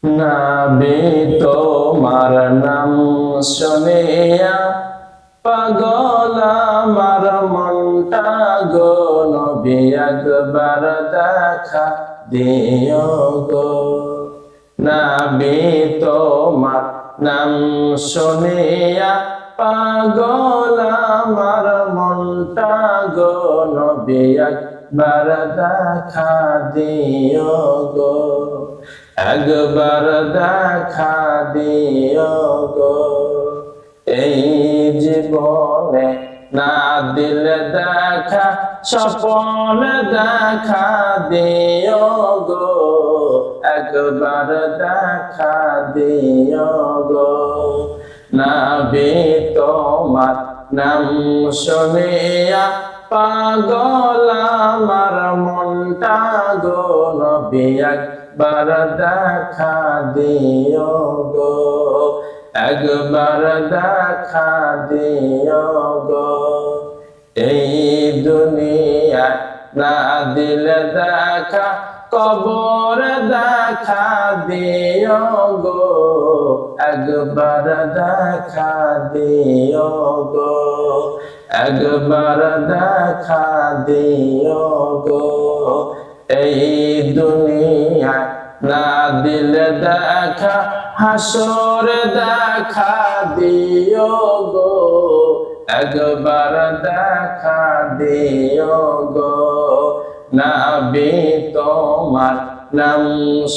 নবী তোমার নাম শুনিয়া পাগল আমার মনটা গো, নবী একবার দেখা দিও গো। নবী তোমার নাম শুনিয়া পাগল আমার মনটা গো, নবী একবার দেখা দিও গো, একবার দেখা দিও গো। এই জীবনে না দিলে দেখা, স্বপ্ন দেখা দিও গো, একবার দেখা দিও গো। নবী তোমার নাম শুনিয়া পাগল আমার মনটা গো, নবী একবার দেখা দিও গো, একবার দেখা দিও গো। এই দুনিয়া না দিলে দেখা, কবর দেখা দিও গো, একবার দেখা দিও গো, একবার দেখা দিও গো। এই দুনিয়া না দিলে দেখা, হাসর দেখা দিও গো, একবার দেখা দিও গো। নবী তোমার নাম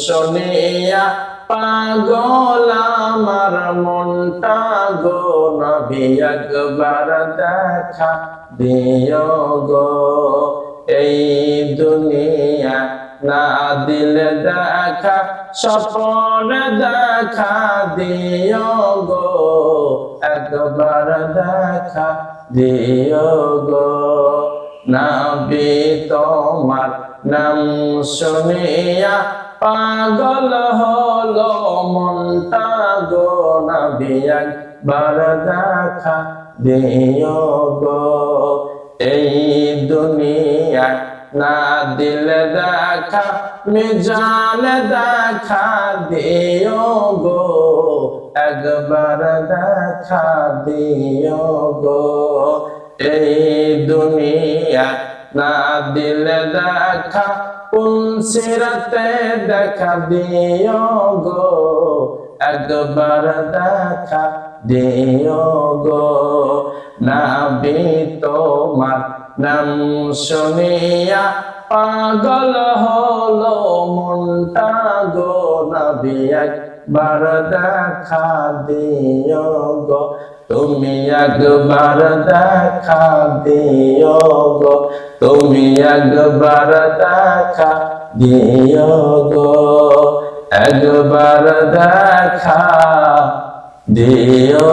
শুনিয়া পাগল আমার মনটা গো, নবী একবার দেখা দিও গো। এই দুনিয়া না দিলে দেখা, স্বপ্ন দেখা দিও গো, একবার দেখা দিও গো। নবী তোমার নাম শুনিয়া পাগল হলো মনটা গো, নবী একবার দেখা দিও গো। এই দুনিয়া না দিলে দেখা, মিজান দেখা দিও গো, একবার দেখা দিও গো। এই দুনিয়া না দিলে দেখা, পুলসিরাতে দেখা দিও গো, একবার দেখা দিও গো। নবী তোমার নাম শুনিয়া পাগল হলো মনটা গো, নবী একবার দেখা দিও গো, তুমি একবার দেখা দিও গো, তুমি একবার দেখা দিও গো, একবার দেখা দিও।